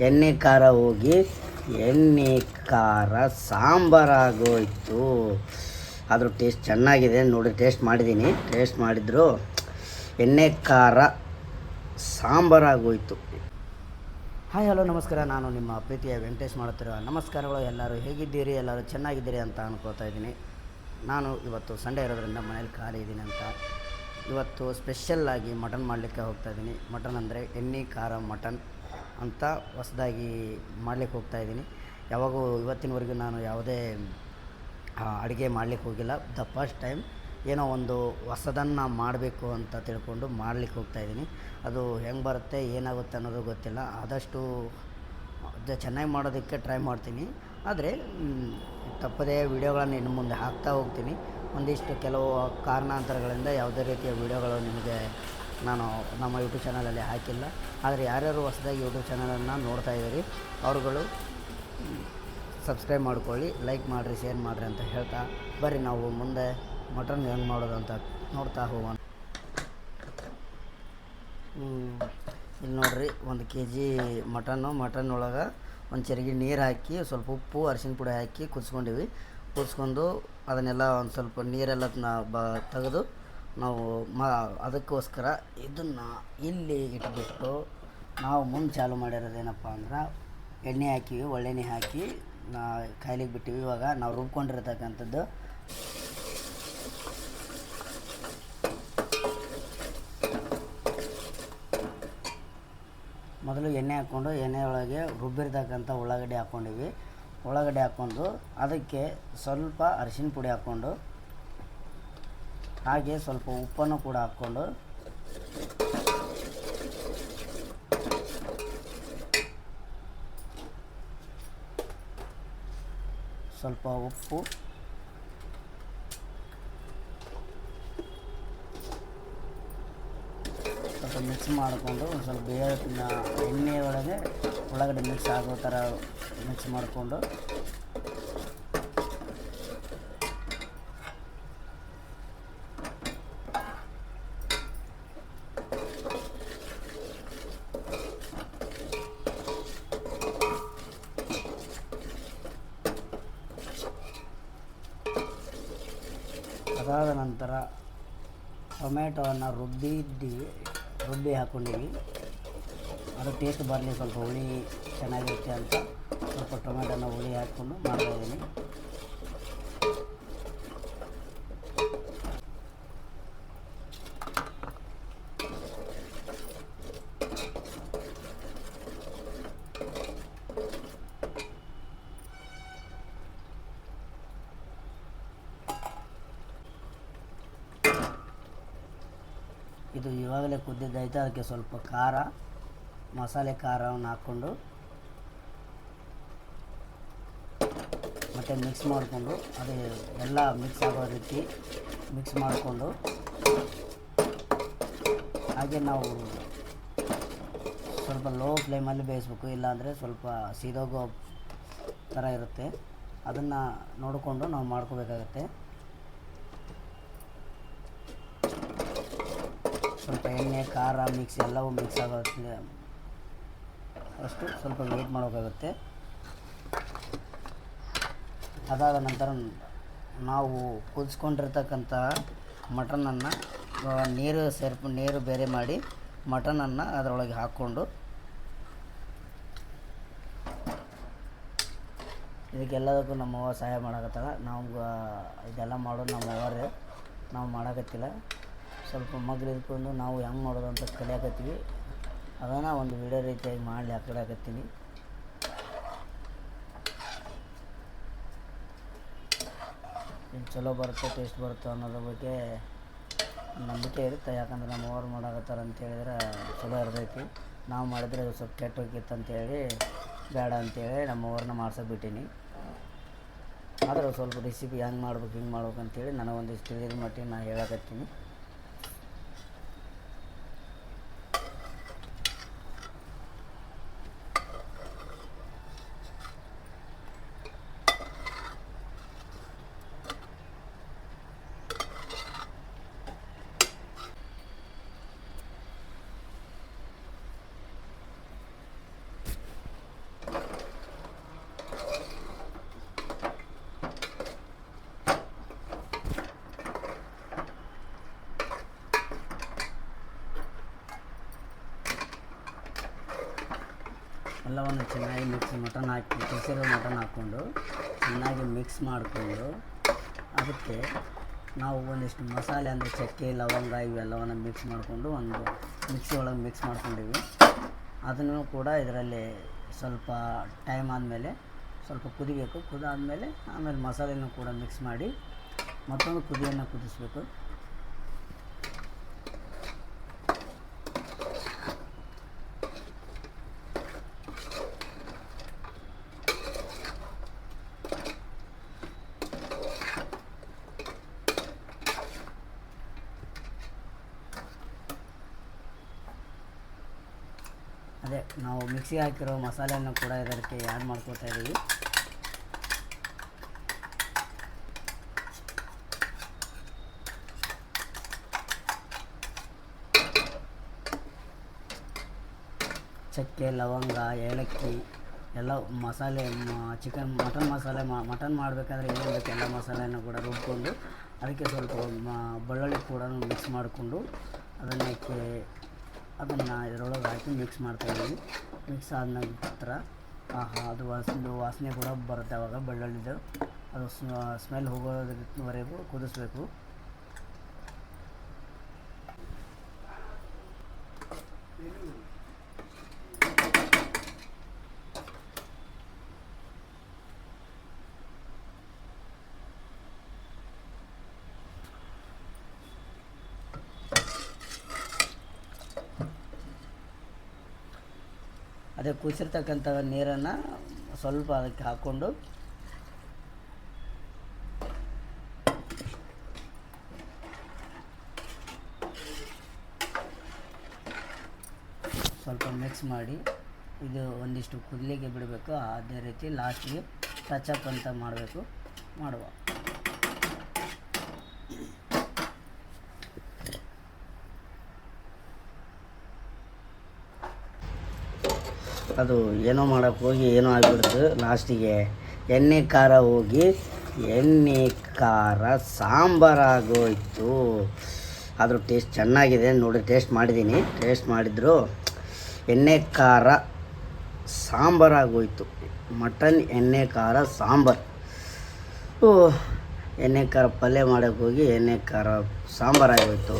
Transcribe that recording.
ಎಣ್ಣೆ ಖಾರ ಹೋಗಿ ಎಣ್ಣೆ ಖಾರ ಸಾಂಬಾರಾಗೋಯ್ತು. ಆದರೂ ಟೇಸ್ಟ್ ಚೆನ್ನಾಗಿದೆ ನೋಡಿ, ಟೇಸ್ಟ್ ಮಾಡಿದ್ದೀನಿ. ಟೇಸ್ಟ್ ಮಾಡಿದ್ರು ಎಣ್ಣೆ ಖಾರ ಸಾಂಬಾರಾಗೋಯ್ತು. ಹಾಯ್ ಹಲೋ ನಮಸ್ಕಾರ, ನಾನು ನಿಮ್ಮ ಪ್ರೀತಿಯ ವೆಂಕಟೇಶ್ ಮಾಡುತ್ತಿರುವ ನಮಸ್ಕಾರಗಳು. ಎಲ್ಲರೂ ಹೇಗಿದ್ದೀರಿ? ಎಲ್ಲರೂ ಚೆನ್ನಾಗಿದ್ದೀರಿ ಅಂತ ಅನ್ಕೋತಾ ಇದ್ದೀನಿ. ನಾನು ಇವತ್ತು ಸಂಡೇ ಇರೋದ್ರಿಂದ ಮನೇಲಿ ಖಾಲಿ ಇದ್ದೀನಿ ಅಂತ ಇವತ್ತು ಸ್ಪೆಷಲ್ಲಾಗಿ ಮಟನ್ ಮಾಡಲಿಕ್ಕೆ ಹೋಗ್ತಾಯಿದ್ದೀನಿ. ಮಟನ್ ಅಂದರೆ ಎಣ್ಣೆ ಖಾರ ಮಟನ್ ಅಂತ ಹೊಸದಾಗಿ ಮಾಡಲಿಕ್ಕೆ ಹೋಗ್ತಾಯಿದ್ದೀನಿ. ಯಾವಾಗೂ ಇವತ್ತಿನವರೆಗೂ ನಾನು ಯಾವುದೇ ಅಡುಗೆ ಮಾಡಲಿಕ್ಕೆ ಹೋಗಿಲ್ಲ. ದ ಫಸ್ಟ್ ಟೈಮ್ ಏನೋ ಒಂದು ಹೊಸದನ್ನು ಮಾಡಬೇಕು ಅಂತ ತಿಳ್ಕೊಂಡು ಮಾಡಲಿಕ್ಕೆ ಹೋಗ್ತಾಯಿದ್ದೀನಿ. ಅದು ಹೆಂಗೆ ಬರುತ್ತೆ ಏನಾಗುತ್ತೆ ಅನ್ನೋದು ಗೊತ್ತಿಲ್ಲ. ಆದಷ್ಟು ಚೆನ್ನಾಗಿ ಮಾಡೋದಕ್ಕೆ ಟ್ರೈ ಮಾಡ್ತೀನಿ. ಆದರೆ ತಪ್ಪದೇ ವೀಡಿಯೋಗಳನ್ನು ಇನ್ನು ಮುಂದೆ ಹಾಕ್ತಾ ಹೋಗ್ತೀನಿ. ಒಂದಿಷ್ಟು ಕೆಲವು ಕಾರಣಾಂತರಗಳಿಂದ ಯಾವುದೇ ರೀತಿಯ ವೀಡಿಯೋಗಳು ನಿಮಗೆ ನಾನು ನಮ್ಮ ಯೂಟ್ಯೂಬ್ ಚಾನಲಲ್ಲಿ ಹಾಕಿಲ್ಲ. ಆದರೆ ಯಾರ್ಯಾರು ಹೊಸದಾಗಿ ಯೂಟ್ಯೂಬ್ ಚಾನಲನ್ನು ನೋಡ್ತಾ ಇದ್ದೀರಿ ಅವ್ರುಗಳು ಸಬ್ಸ್ಕ್ರೈಬ್ ಮಾಡ್ಕೊಳ್ಳಿ, ಲೈಕ್ ಮಾಡಿರಿ, ಶೇರ್ ಮಾಡಿರಿ ಅಂತ ಹೇಳ್ತಾ ಬರ್ರಿ ನಾವು ಮುಂದೆ ಮಟನ್ ಹೆಂಗೆ ಮಾಡೋದು ಅಂತ ನೋಡ್ತಾ ಹೋಗೋಣ. ಇಲ್ಲಿ ನೋಡಿರಿ, 1 kg ಮಟನ್ ಒಳಗೆ ಒಂದು ಚರಿಗೆ ನೀರು ಹಾಕಿ ಸ್ವಲ್ಪ ಉಪ್ಪು ಅರಿಶಿನ ಪುಡಿ ಹಾಕಿ ಕುದಿಸ್ಕೊಂಡು ಅದನ್ನೆಲ್ಲ ಒಂದು ಸ್ವಲ್ಪ ನೀರೆಲ್ಲ ತೆಗೆದು ನಾವು ಅದಕ್ಕೋಸ್ಕರ ಇದನ್ನು ಇಲ್ಲಿ ಇಟ್ಬಿಟ್ಟು ನಾವು ಮುಂದೆ ಚಾಲು ಮಾಡಿರೋದೇನಪ್ಪ ಅಂದ್ರೆ ಎಣ್ಣೆ ಹಾಕಿವಿ, ಒಳ್ಳೆಣ್ಣೆ ಹಾಕಿ ಕಾಯ್ಲಿಕ್ಕೆ ಬಿಟ್ಟಿವಿ. ಇವಾಗ ನಾವು ರುಬ್ಕೊಂಡಿರ್ತಕ್ಕಂಥದ್ದು ಮೊದಲು ಎಣ್ಣೆ ಹಾಕ್ಕೊಂಡು ಎಣ್ಣೆ ಒಳಗೆ ರುಬ್ಬಿರ್ತಕ್ಕಂಥ ಉಳ್ಳಾಗಡ್ಡೆ ಹಾಕ್ಕೊಂಡಿವಿ. ಉಳ್ಳಾಗಡ್ಡೆ ಹಾಕ್ಕೊಂಡು ಅದಕ್ಕೆ ಸ್ವಲ್ಪ ಅರಿಶಿನ ಪುಡಿ ಹಾಕ್ಕೊಂಡು ಹಾಗೆ ಸ್ವಲ್ಪ ಉಪ್ಪನ್ನು ಕೂಡ ಹಾಕ್ಕೊಂಡು ಸ್ವಲ್ಪ ಉಪ್ಪು, ಸ್ವಲ್ಪ ಮಿಕ್ಸ್ ಮಾಡಿಕೊಂಡು ಒಂದು ಸ್ವಲ್ಪ ಎಣ್ಣೆ ಒಳಗೆ ಉಳ್ಳಾಗಡ್ಡೆ ಮಿಕ್ಸ್ ಆಗೋ ಥರ ಮಿಕ್ಸ್ ಮಾಡಿಕೊಂಡು ಅದಾದ ನಂತರ ಟೊಮೆಟೊವನ್ನು ರುಬ್ಬಿ ಹಾಕ್ಕೊಂಡಿವಿ. ಅದು ಟೇಸ್ಟ್ ಬರಲಿ, ಸ್ವಲ್ಪ ಹುಳಿ ಚೆನ್ನಾಗಿರುತ್ತೆ ಅಂತ ಸ್ವಲ್ಪ ಟೊಮೆಟೊನ ಹುಳಿ ಹಾಕ್ಕೊಂಡು ಮಾಡ್ತಾಯಿದ್ದೀನಿ. ಇದು ಇವಾಗಲೇ ಕುದ್ದಿದ್ದೈತೆ. ಅದಕ್ಕೆ ಸ್ವಲ್ಪ ಮಸಾಲೆ ಖಾರವನ್ನು ಹಾಕ್ಕೊಂಡು ಮತ್ತು ಮಿಕ್ಸ್ ಮಾಡಿಕೊಂಡು ಅದು ಎಲ್ಲ ಮಿಕ್ಸ್ ಆಗೋ ರೀತಿ ಮಿಕ್ಸ್ ಮಾಡಿಕೊಂಡು ಹಾಗೆ ನಾವು ಸ್ವಲ್ಪ ಲೋ ಫ್ಲೇಮಲ್ಲಿ ಬೇಯಿಸ್ಬೇಕು, ಇಲ್ಲಾಂದರೆ ಸ್ವಲ್ಪ ಸೀದೋಗೋ ಥರ ಇರುತ್ತೆ. ಅದನ್ನು ನೋಡಿಕೊಂಡು ನಾವು ಮಾಡ್ಕೋಬೇಕಾಗತ್ತೆ. ಸ್ವಲ್ಪ ಎಣ್ಣೆ ಖಾರ ಎಲ್ಲವೂ ಮಿಕ್ಸ್ ಆಗೋಕ್ಕೆ ಅಷ್ಟು ಸ್ವಲ್ಪ ವೇಟ್ ಮಾಡೋಕ್ಕಾಗುತ್ತೆ. ಅದಾದ ನಂತರ ನಾವು ಕುದಿಸ್ಕೊಂಡಿರ್ತಕ್ಕಂಥ ಮಟನನ್ನು ನೀರು ಬೇರೆ ಮಾಡಿ ಮಟನನ್ನು ಅದರೊಳಗೆ ಹಾಕ್ಕೊಂಡು ಇದಕ್ಕೆಲ್ಲದಕ್ಕೂ ನಮ್ಮವ್ವ ಸಹಾಯ ಮಾಡಕತ್ತಾಳ. ನಾವು ಇದೆಲ್ಲ ಮಾಡೋದು ನಮ್ಮವ್ವರೇ, ನಾವು ಮಾಡೋಕತ್ತಿಲ್ಲ. ಸ್ವಲ್ಪ ಮಗ್ಳು ಇದ್ಕೊಂಡು ನಾವು ಹೆಂಗೆ ಮಾಡೋದು ಅಂತ ಕಲಿಯಾಕತ್ತೀವಿ. ಅದನ್ನು ಒಂದು ವಿಡಿಯೋ ರೀತಿಯಾಗಿ ಮಾಡಲಿ ಹಾಕಲಾಕತ್ತೀನಿ. ಇದು ಚಲೋ ಬರುತ್ತೆ, ಟೇಸ್ಟ್ ಬರುತ್ತೆ ಅನ್ನೋದ್ರ ಬಗ್ಗೆ ನಂಬಿಕೆ ಇರುತ್ತೆ. ಯಾಕಂದ್ರೆ ನಮ್ಮ ಅವ್ರು ಮಾಡಾಕತ್ತಾರ ಅಂತ ಹೇಳಿದ್ರೆ ಚಲೋ ಇರ್ತೈತಿ. ನಾವು ಮಾಡಿದರೆ ಸ್ವಲ್ಪ ಕೆಟ್ಟ ಹೋಗಿತ್ತು ಅಂತೇಳಿ ಬೇಡ ಅಂತೇಳಿ ನಮ್ಮ ಅವ್ರನ್ನ ಮಾಡ್ಸೋಕೆ ಬಿಟ್ಟೀನಿ. ಆದರೆ ಸ್ವಲ್ಪ ರೆಸಿಪಿ ಹೆಂಗೆ ಮಾಡ್ಬೇಕು ಅಂತೇಳಿ ನನಗೊಂದಿಷ್ಟು ತಿಳಿದ ಮಟ್ಟಿಗೆ ನಾನು ಹೇಳಕತ್ತೀನಿ. ಎಲ್ಲವನ್ನು ಚೆನ್ನಾಗಿ ಮಟನ್ ಹಾಕಿ ಕೆಸರು ಮಟನ್ ಹಾಕ್ಕೊಂಡು ಚೆನ್ನಾಗಿ ಮಿಕ್ಸ್ ಮಾಡಿಕೊಂಡು ಅದಕ್ಕೆ ನಾವು ಒಂದಿಷ್ಟು ಮಸಾಲೆ ಅಂದರೆ ಚಕ್ಕೆ ಲವಂಗ ಇವೆಲ್ಲವನ್ನು ಮಿಕ್ಸ್ ಮಾಡಿಕೊಂಡು ಒಂದು ಮಿಕ್ಸಿ ಒಳಗೆ ಮಿಕ್ಸ್ ಮಾಡ್ಕೊಂಡಿವಿ. ಅದನ್ನು ಕೂಡ ಇದರಲ್ಲಿ ಸ್ವಲ್ಪ ಟೈಮ್ ಆದಮೇಲೆ ಸ್ವಲ್ಪ ಕುದಿಬೇಕು. ಕುದಾದಮೇಲೆ ಆಮೇಲೆ ಮಸಾಲೆಯನ್ನು ಕೂಡ ಮಿಕ್ಸ್ ಮಾಡಿ ಮತ್ತೊಂದು ಕುದಿಯನ್ನು ಕುದಿಸಬೇಕು. ಅದೇ ನಾವು ಮಿಕ್ಸಿಗೆ ಹಾಕಿರೋ ಮಸಾಲೆಯನ್ನು ಕೂಡ ಇದಕ್ಕೆ ಆ್ಯಡ್ ಮಾಡ್ಕೊತಾ ಇದ್ದೀವಿ. ಚಕ್ಕೆ ಲವಂಗ ಏಲಕ್ಕಿ ಎಲ್ಲ ಮಸಾಲೆ ಮಟನ್ ಮಸಾಲೆ ಮಟನ್ ಮಾಡಬೇಕಾದ್ರೆ ಏನೇನು ಬೇಕು ಎಲ್ಲ ಮಸಾಲೆಯನ್ನು ಕೂಡ ರುಬ್ಕೊಂಡು ಅದಕ್ಕೆ ಸ್ವಲ್ಪ ಬೆಳ್ಳುಳ್ಳಿ ಕೂಡ ಮಿಕ್ಸ್ ಮಾಡಿಕೊಂಡು ಅದನ್ನು ಇದರೊಳಗೆ ಹಾಕಿ ಮಿಕ್ಸ್ ಮಾಡ್ತಾಯಿದ್ದೀವಿ. ಮಿಕ್ಸ್ ಆದ ನಂತರ ಅದು ವಾಸನೆ ಕೂಡ ಬರುತ್ತೆ. ಆವಾಗ ಬೆಳ್ಳುಳ್ಳಿದು ಅದು ಸ್ಮೆಲ್ ಹೋಗೋವರೆಗೂ ಕುದಿಸ್ಬೇಕು. ಅದೇ ಕುದಿಸಿರ್ತಕ್ಕಂಥ ನೀರನ್ನು ಸ್ವಲ್ಪ ಅದಕ್ಕೆ ಹಾಕ್ಕೊಂಡು ಸ್ವಲ್ಪ ಮಿಕ್ಸ್ ಮಾಡಿ ಇದು ಒಂದಿಷ್ಟು ಕುದಿಲಿಕ್ಕೆ ಬಿಡಬೇಕು. ಅದೇ ರೀತಿ ಲಾಸ್ಟಿಗೆ ಟಚಪ್ ಅಂತ ಮಾಡುವ ಅದು ಏನೋ ಮಾಡೋಕ್ಕೆ ಹೋಗಿ ಏನೋ ಆಗಿಬಿಡ್ತು. ಲಾಸ್ಟಿಗೆ ಎಣ್ಣೆ ಖಾರ ಹೋಗಿ ಎಣ್ಣೆ ಖಾರ ಸಾಂಬಾರಾಗೋಯ್ತು. ಆದರೂ ಟೇಸ್ಟ್ ಚೆನ್ನಾಗಿದೆ ನೋಡಿ. ಟೇಸ್ಟ್ ಮಾಡಿದ್ದೀನಿ. ಟೇಸ್ಟ್ ಮಾಡಿದ್ರು ಎಣ್ಣೆ ಖಾರ ಸಾಂಬಾರಾಗೋಯ್ತು. ಮಟನ್ ಎಣ್ಣೆ ಖಾರ ಸಾಂಬಾರು. ಎಣ್ಣೆ ಖಾರ ಪಲ್ಯ ಮಾಡೋಕ್ಕೆ ಹೋಗಿ ಎಣ್ಣೆ ಖಾರ ಸಾಂಬಾರಾಗೋಯ್ತು.